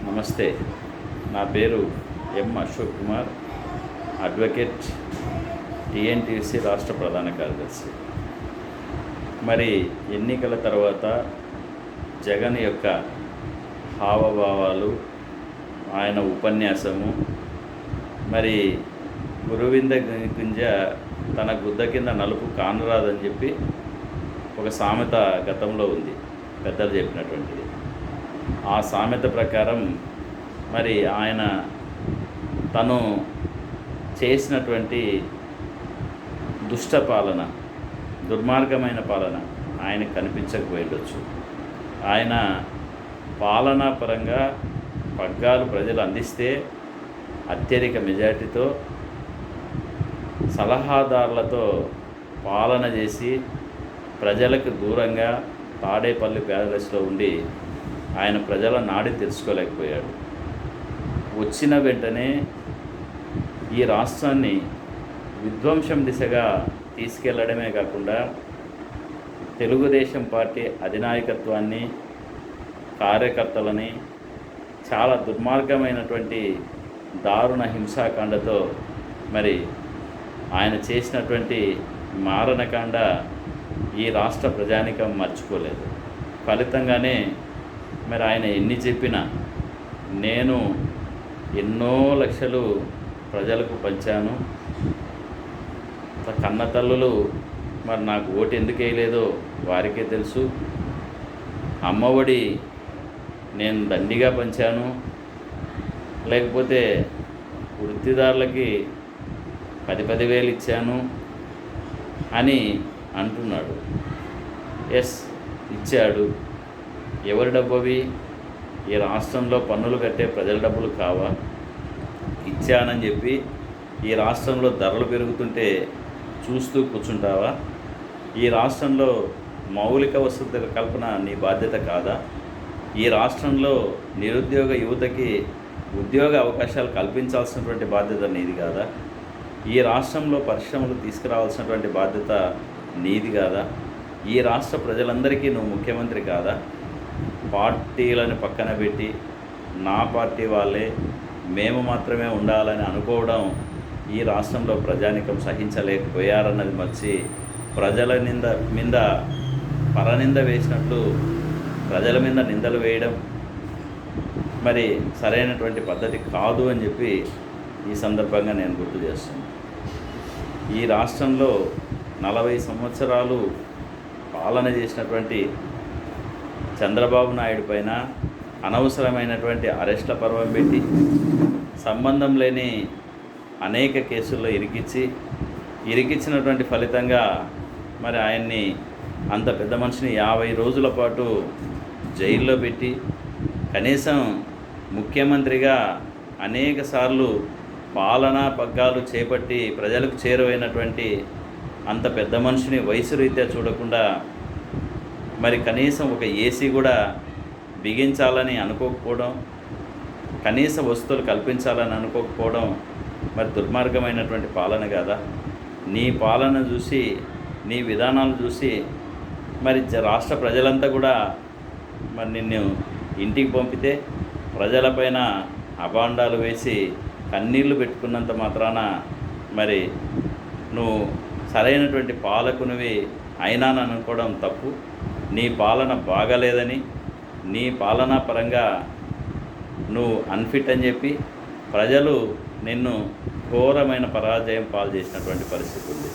నమస్తే. నా పేరు ఎం అశోక్ కుమార్, అడ్వకేట్, టీఎన్టీసీ రాష్ట్ర ప్రధాన కార్యదర్శి. మరి ఎన్నికల తర్వాత జగన్ యొక్క హావభావాలు, ఆయన ఉపన్యాసము, మరి గురువింద గింజ తన గుద్ద కింద నలుపు కానరాదని చెప్పి ఒక సామెత గతంలో ఉంది, పెద్దలు చెప్పినటువంటిది. ఆ సామెత ప్రకారం మరి ఆయన తను చేసినటువంటి దుష్ట పాలన, దుర్మార్గమైన పాలన ఆయన కనిపించకపోయిండొచ్చు. ఆయన పాలనా పరంగా పగ్గాలు ప్రజలు అందిస్తే అత్యధిక మెజార్టీతో సలహాదారులతో పాలన చేసి ప్రజలకు దూరంగా తాడేపల్లి ప్యాలెస్లో ఉండి ఆయన ప్రజల నాడి తెలుసుకోలేకపోయాడు. వచ్చిన వెంటనే ఈ రాష్ట్రాన్ని విధ్వంసం దిశగా తీసుకెళ్లడమే కాకుండా తెలుగుదేశం పార్టీ అధినాయకత్వాన్ని, కార్యకర్తలని చాలా దుర్మార్గమైనటువంటి దారుణ హింసాకాండతో మరి ఆయన చేసినటువంటి మారణకాండ ఈ రాష్ట్ర ప్రజానికం మర్చిపోలేదు. ఫలితంగానే మరి ఆయన ఎన్ని చెప్పినా నేను ఎన్నో లక్షలు ప్రజలకు పంచాను, కన్న తల్లులు మరి నాకు ఓటు ఎందుకు వేయలేదో వారికే తెలుసు, అమ్మఒడి నేను దండిగా పంచాను, లేకపోతే వృత్తిదారులకి 10,000 ఇచ్చాను అని అంటున్నాడు. ఎస్, ఇచ్చాడు. ఎవరి డబ్బు అవి? ఈ రాష్ట్రంలో పన్నులు కట్టే ప్రజల డబ్బులు కావా? ఇచ్చానని చెప్పి ఈ రాష్ట్రంలో ధరలు పెరుగుతుంటే చూస్తూ కూర్చుంటావా? ఈ రాష్ట్రంలో మౌలిక వసతుల కల్పన నీ బాధ్యత కాదా? ఈ రాష్ట్రంలో నిరుద్యోగ యువతకి ఉద్యోగ అవకాశాలు కల్పించాల్సినటువంటి బాధ్యత నీది కాదా? ఈ రాష్ట్రంలో పరిశ్రమలు తీసుకురావాల్సినటువంటి బాధ్యత నీది కాదా? ఈ రాష్ట్ర ప్రజలందరికీ నువ్వు ముఖ్యమంత్రి కాదా? పార్టీలను పక్కన పెట్టి నా పార్టీ వాళ్ళే, మేము మాత్రమే ఉండాలని అనుకోవడం ఈ రాష్ట్రంలో ప్రజానికం సహించలేకపోయారన్నది మర్చి ప్రజల మీద పరనింద వేసినట్లు ప్రజల మీద నిందలు వేయడం మరి సరైనటువంటి పద్ధతి కాదు అని చెప్పి ఈ సందర్భంగా నేను గుర్తు చేస్తున్నాను. ఈ రాష్ట్రంలో 40 సంవత్సరాలు పాలన చేసినటువంటి చంద్రబాబు నాయుడు పైన అనవసరమైనటువంటి అరెస్ట్ల పర్వం పెట్టి సంబంధం లేని అనేక కేసుల్లో ఇరికిచ్చినటువంటి ఫలితంగా మరి ఆయన్ని, అంత పెద్ద మనిషిని 50 రోజుల పాటు జైల్లో పెట్టి కనీసం ముఖ్యమంత్రిగా అనేక సార్లు పాలనా పగ్గాలు చేపట్టి ప్రజలకు చేరువైనటువంటి అంత పెద్ద మనిషిని వయసు రీత్యా చూడకుండా మరి కనీసం ఒక ఏసీ కూడా బిగించాలని అనుకోకపోవడం, కనీస వస్తువులు కల్పించాలని అనుకోకపోవడం మరి దుర్మార్గమైనటువంటి పాలన కాదా? నీ పాలన చూసి, నీ విధానాలు చూసి మరి రాష్ట్ర ప్రజలంతా కూడా మరి నిన్ను ఇంటికి పంపితే ప్రజలపైన అభాండాలు వేసి కన్నీళ్లు పెట్టుకున్నంత మాత్రాన మరి నువ్వు సరైనటువంటి పాలకునివి అయినాను అనుకోవడం తప్పు. నీ పాలన బాగలేదని, నీ పాలనా పరంగా నువ్వు అన్ఫిట్ అని చెప్పి ప్రజలు నిన్ను ఘోరమైన పరాజయం పాలు చేసినటువంటి పరిస్థితి ఉంది.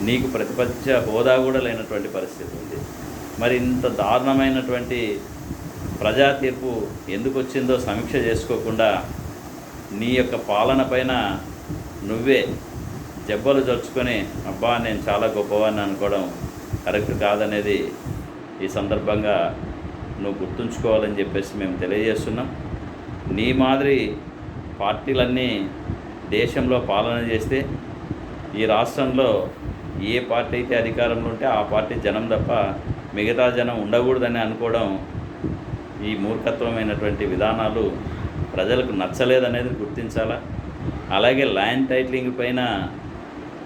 నీకు ప్రతిపక్ష హోదా కూడా లేనటువంటి పరిస్థితి ఉంది. మరి ఇంత దారుణమైనటువంటి ప్రజా తీర్పు ఎందుకు వచ్చిందో సమీక్ష చేసుకోకుండా నీ యొక్క పాలన పైన నువ్వే జబ్బలు జరుచుకొని అబ్బా నేను చాలా గొప్పవాడిని అనుకోవడం కరెక్ట్ కాదనేది ఈ సందర్భంగా నువ్వు గుర్తుంచుకోవాలని చెప్పేసి మేము తెలియజేస్తున్నాం. నీ మాదిరి పార్టీలన్నీ దేశంలో పాలన చేస్తే ఈ రాష్ట్రంలో ఏ పార్టీ అయితే అధికారంలో ఉంటే ఆ పార్టీ జనం తప్ప మిగతా జనం ఉండకూడదని అనుకోవడం ఈ మూర్ఖత్వమైనటువంటి విధానాలు ప్రజలకు నచ్చలేదనేది గుర్తించాలా. అలాగే ల్యాండ్ టైటిలింగ్ పైన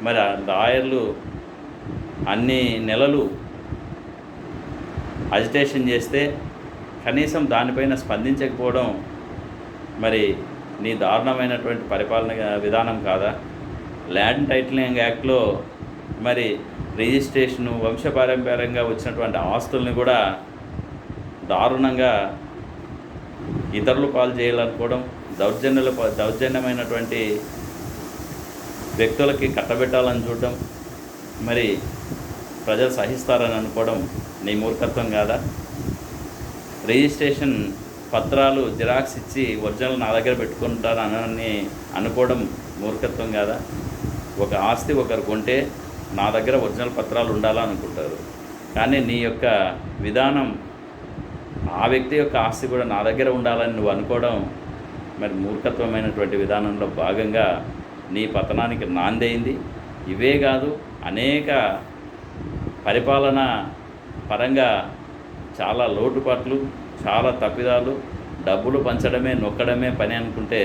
మరి లాయర్లు అన్ని నెలలు అజిటేషన్ చేస్తే కనీసం దానిపైన స్పందించకపోవడం మరి నీ దారుణమైనటువంటి పరిపాలన విధానం కాదా? ల్యాండ్ టైటిలింగ్ యాక్ట్లో మరి రిజిస్ట్రేషను వంశపారంపర్యంగా వచ్చినటువంటి ఆస్తుల్ని కూడా దారుణంగా ఇతరులు పాలు చేయాలనుకోవడం, దౌర్జన్యమైనటువంటి వ్యక్తులకి కట్టబెట్టాలని చూడడం, మరి ప్రజలు సహిస్తారని అనుకోవడం నీ మూర్ఖత్వం కాదా? రిజిస్ట్రేషన్ పత్రాలు జిరాక్స్ ఇచ్చి ఒరిజినల్ నా దగ్గర పెట్టుకుంటారని అనుకోవడం మూర్ఖత్వం కాదా? ఒక ఆస్తి ఒకరు కొంటే నా దగ్గర ఒరిజినల్ పత్రాలు ఉండాలనుకుంటారు, కానీ నీ యొక్క విధానం ఆ వ్యక్తి యొక్క ఆస్తి కూడా నా దగ్గర ఉండాలని నువ్వు అనుకోవడం మరి మూర్ఖత్వమైనటువంటి విధానంలో భాగంగా నీ పతనానికి నాందైంది. ఇవే కాదు, అనేక పరిపాలన పరంగా చాలా లోటుపాట్లు, చాలా తప్పిదాలు, డబ్బులు పంచడమే నొక్కడమే పని అనుకుంటే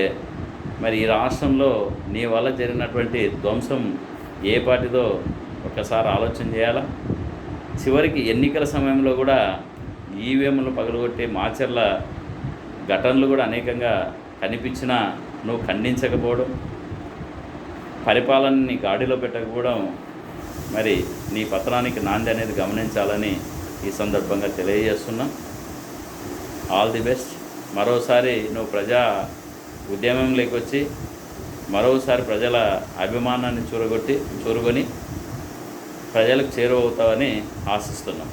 మరి ఈ రాష్ట్రంలో నీ వల్ల జరిగినటువంటి ధ్వంసం ఏ పాటిదో ఒక్కసారి ఆలోచన చేయాలా. చివరికి ఎన్నికల సమయంలో కూడా ఈవీఎంలు పగలగొట్టే మాచర్ల ఘటనలు కూడా అనేకంగా కనిపించినా నువ్వు ఖండించకపోవడం, పరిపాలనని గాడిలో పెట్టకపోవడం మరి నీ పతనానికి నాంది అనేది గమనించాలని ఈ సందర్భంగా తెలియజేస్తున్నా. All the best. మరోసారి నువ్వు ప్రజా ఉద్యమంలోకి వచ్చి మరోసారి ప్రజల అభిమానాన్ని చూరగొని ప్రజలకు చేరువవుతావని ఆశిస్తున్నాం.